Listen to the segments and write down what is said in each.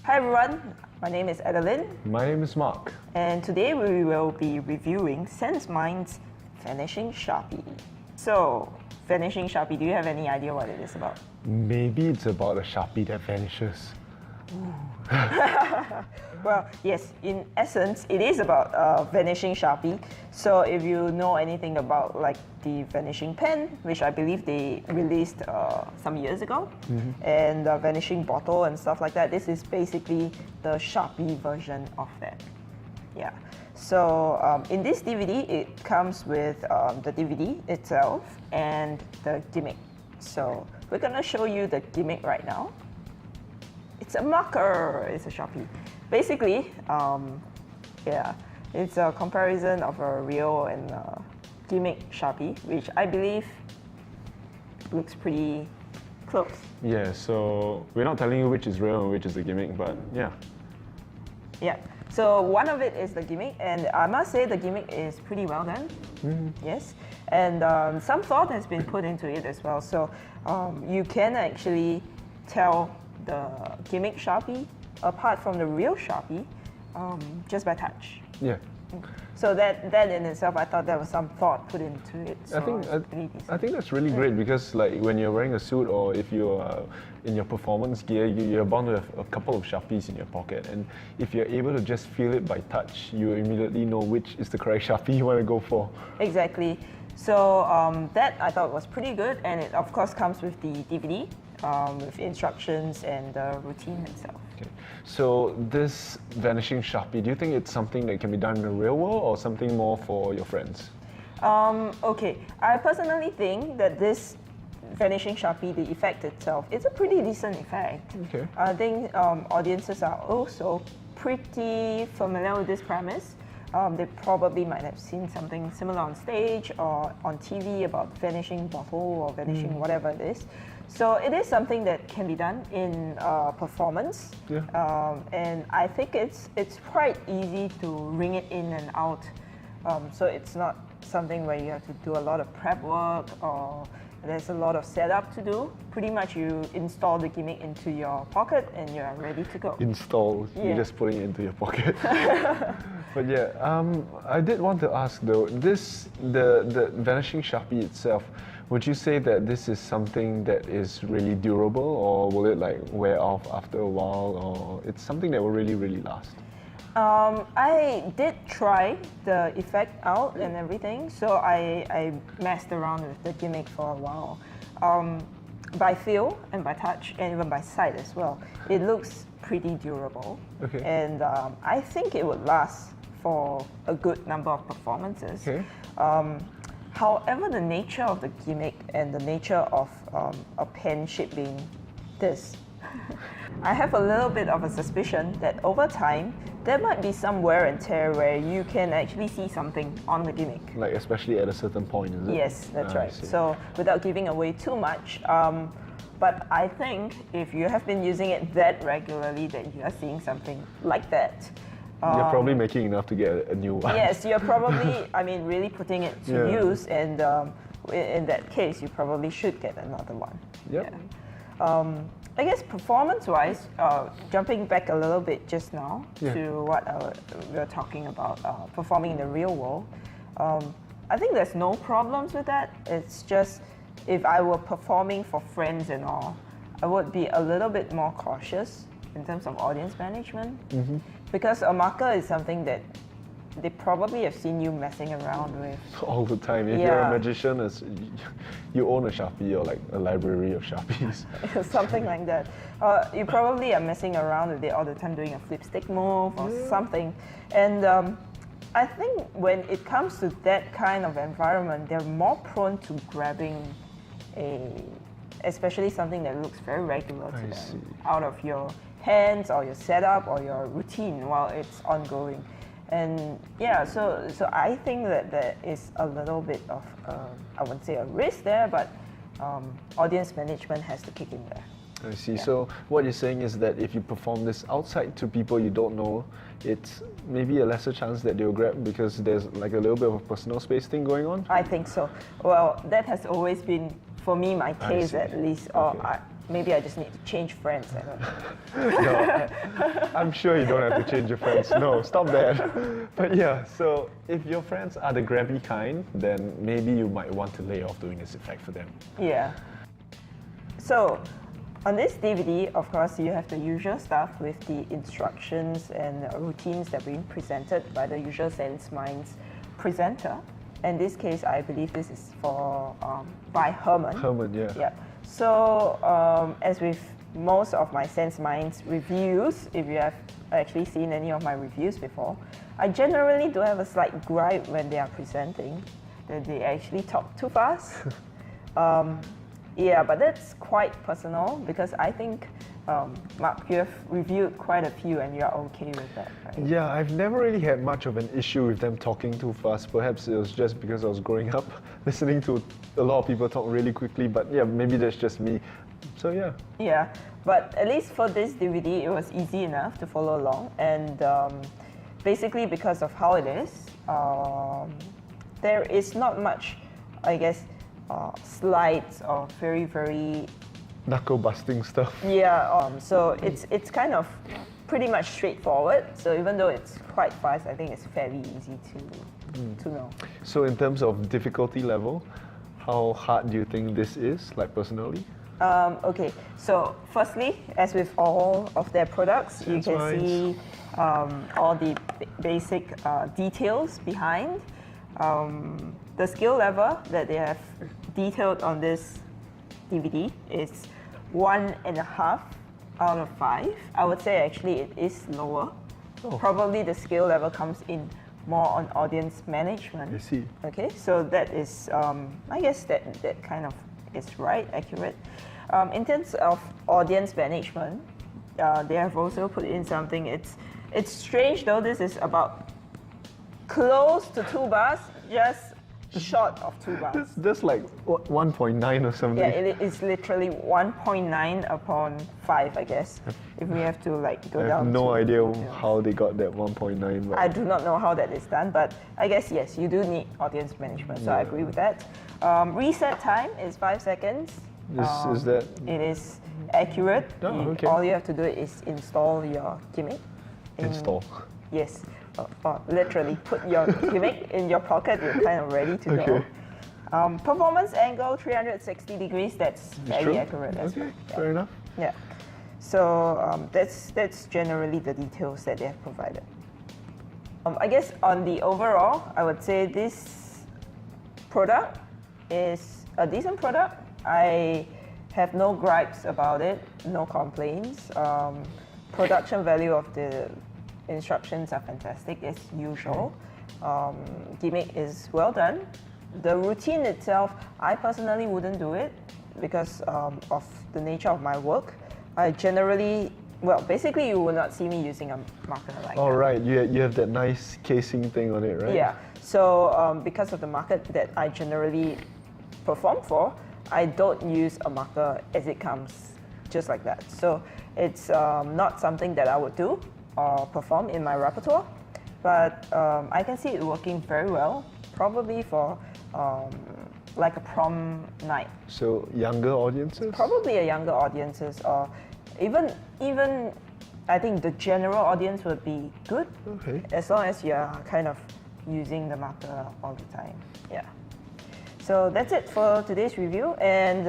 Hi everyone, my name is Adeline. My name is Mark. And today we will be reviewing SansMind's Vanishing Sharpie. So, Vanishing Sharpie, do you have any idea what it is about? Maybe it's about a Sharpie that vanishes. Well, yes, in essence, it is about Vanishing Sharpie. So if you know anything about like the Vanishing Pen, which I believe they released some years ago, and Vanishing Bottle and stuff like that, this is basically the Sharpie version of that. Yeah. So in this DVD, it comes with the DVD itself and the gimmick. So we're gonna show you the gimmick right now. It's a marker, it's a Sharpie. Basically, yeah, it's a comparison of a real and gimmick Sharpie, which I believe looks pretty close. Yeah, so we're not telling you which is real and which is a gimmick, but yeah. Yeah, so one of it is the gimmick, and I must say the gimmick is pretty well done. Yes, and some thought has been put into it as well. So you can actually tell the gimmick Sharpie apart from the real Sharpie just by touch. Yeah. So that in itself, I thought there was some thought put into it. So I think that's really great because like when you're wearing a suit or if you're in your performance gear, you're bound to have a couple of Sharpies in your pocket, and if you're able to just feel it by touch, you immediately know which is the correct Sharpie you want to go for. Exactly. So that I thought was pretty good, and it of course comes with the DVD. With instructions and the routine itself. Okay. So this Vanishing Sharpie, do you think it's something that can be done in the real world or something more for your friends? Okay, I personally think that this Vanishing Sharpie, the effect itself, is a pretty decent effect. Okay. I think audiences are also pretty familiar with this premise. They probably might have seen something similar on stage or on TV about vanishing bottle or vanishing whatever it is. So it is something that can be done in performance. Yeah. And I think it's quite easy to ring it in and out. So it's not something where you have to do a lot of prep work or there's a lot of setup to do. Pretty much you install the gimmick into your pocket and you're ready to go. Install, you're just putting it into your pocket. But yeah, I did want to ask though, the Vanishing Sharpie itself, would you say that this is something that is really durable, or will it like wear off after a while, or it's something that will really, really last? I did try the effect out and everything, so I messed around with the gimmick for a while. By feel and by touch and even by sight as well, it looks pretty durable. Okay. And I think it would last for a good number of performances. Okay. However, the nature of the gimmick and the nature of a pen shape being this, I have a little bit of a suspicion that over time, there might be some wear and tear where you can actually see something on the gimmick. Like especially at a certain point, is it? Yes, that's right. So without giving away too much, but I think if you have been using it that regularly that you are seeing something like that. You're probably making enough to get a new one. Yes, you're probably, I mean, really putting it to use, and in that case, you probably should get another one. Yep. Yeah. I guess performance-wise, jumping back a little bit just now to what we were talking about, performing in the real world, I think there's no problems with that. It's just if I were performing for friends and all, I would be a little bit more cautious in terms of audience management, because a marker is something that they probably have seen you messing around with. All the time. If you're a magician, you own a Sharpie or like a library of Sharpies. Something like that. You probably are messing around with it all the time, doing a flip stick move or something. And I think when it comes to that kind of environment, they're more prone to grabbing especially something that looks very regular to them, out of your hands or your setup or your routine while it's ongoing. And yeah, so I think that there is a little bit of, I wouldn't say a risk there, but audience management has to kick in there. I see. Yeah. So what you're saying is that if you perform this outside to people you don't know, it's maybe a lesser chance that they'll grab because there's like a little bit of a personal space thing going on? I think so. Well, that has always been, for me, my case at least. Or maybe I just need to change friends. I don't know. No, I'm sure you don't have to change your friends. No, stop that. But yeah, so if your friends are the grabby kind, then maybe you might want to lay off doing this effect for them. Yeah. So, on this DVD, of course, you have the usual stuff with the instructions and routines that are being presented by the usual SansMind's presenter. In this case, I believe this is for by Herman. Herman, yeah. Yeah. So, as with most of my SansMind's reviews, if you have actually seen any of my reviews before, I generally do have a slight gripe when they are presenting, that they actually talk too fast. Yeah, but that's quite personal because I think, Mark, you have reviewed quite a few and you're okay with that, right? Yeah, I've never really had much of an issue with them talking too fast. Perhaps it was just because I was growing up listening to a lot of people talk really quickly, but yeah, maybe that's just me. So yeah. Yeah, but at least for this DVD, it was easy enough to follow along. And basically because of how it is, there is not much, I guess, slides or very Knuckle busting stuff. yeah. So it's kind of pretty much straightforward. So even though it's quite fast, I think it's fairly easy to know. So in terms of difficulty level, how hard do you think this is, like personally? Okay, so firstly, as with all of their products, you can see all the basic details behind. The skill level that they have detailed on this DVD is 1.5 out of 5. I would say actually it is lower. Oh. Probably the skill level comes in more on audience management. I see. Okay, so that is, I guess that kind of is right, accurate. In terms of audience management, they have also put in something. It's strange though. This is about close to 2 bars, just short of 2 bars. That's like what, 1.9 or something. Yeah, it is literally 1.9 upon 5, I guess. If we have to like go down. I have no to, idea how they got that 1.9. I do not know how that is done, but I guess yes, you do need audience management. So I agree with that. Reset time is 5 seconds. Is that? It is accurate. Oh, okay. All you have to do is install your gimmick. Install. Yes, literally put your gimmick in your pocket. You're kind of ready to go. Performance angle 360 degrees. That's very accurate as well. Yeah. Fair enough. Yeah. So that's generally the details that they have provided. I guess on the overall, I would say this product is a decent product. I have no gripes about it, no complaints. Production value of the instructions are fantastic as usual. Gimmick is well done. The routine itself, I personally wouldn't do it because of the nature of my work. I generally, well, basically you will not see me using a marker like that. All right, you have that nice casing thing on it, right? Yeah, so because of the market that I generally perform for, I don't use a marker as it comes, just like that. So it's not something that I would do or perform in my repertoire, but I can see it working very well, probably for like a prom night. So younger audiences? Probably a younger audiences, or even I think the general audience would be good. Okay. As long as you're kind of using the marker all the time. Yeah. So that's it for today's review, and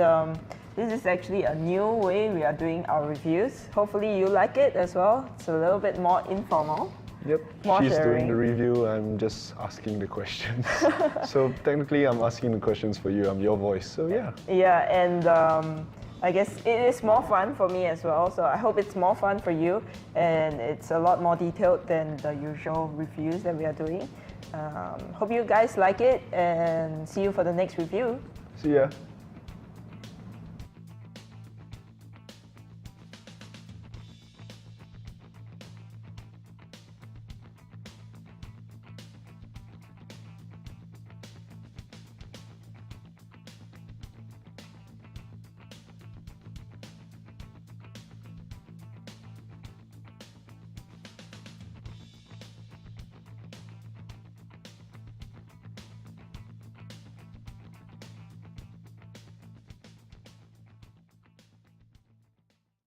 this is actually a new way we are doing our reviews. Hopefully you like it as well. It's a little bit more informal. Yep, More she's sharing. doing the review, I'm just asking the questions. So technically I'm asking the questions for you, I'm your voice, so yeah. Yeah, and I guess it is more fun for me as well, so I hope it's more fun for you, and it's a lot more detailed than the usual reviews that we are doing. Hope you guys like it, and see you for the next review. See ya.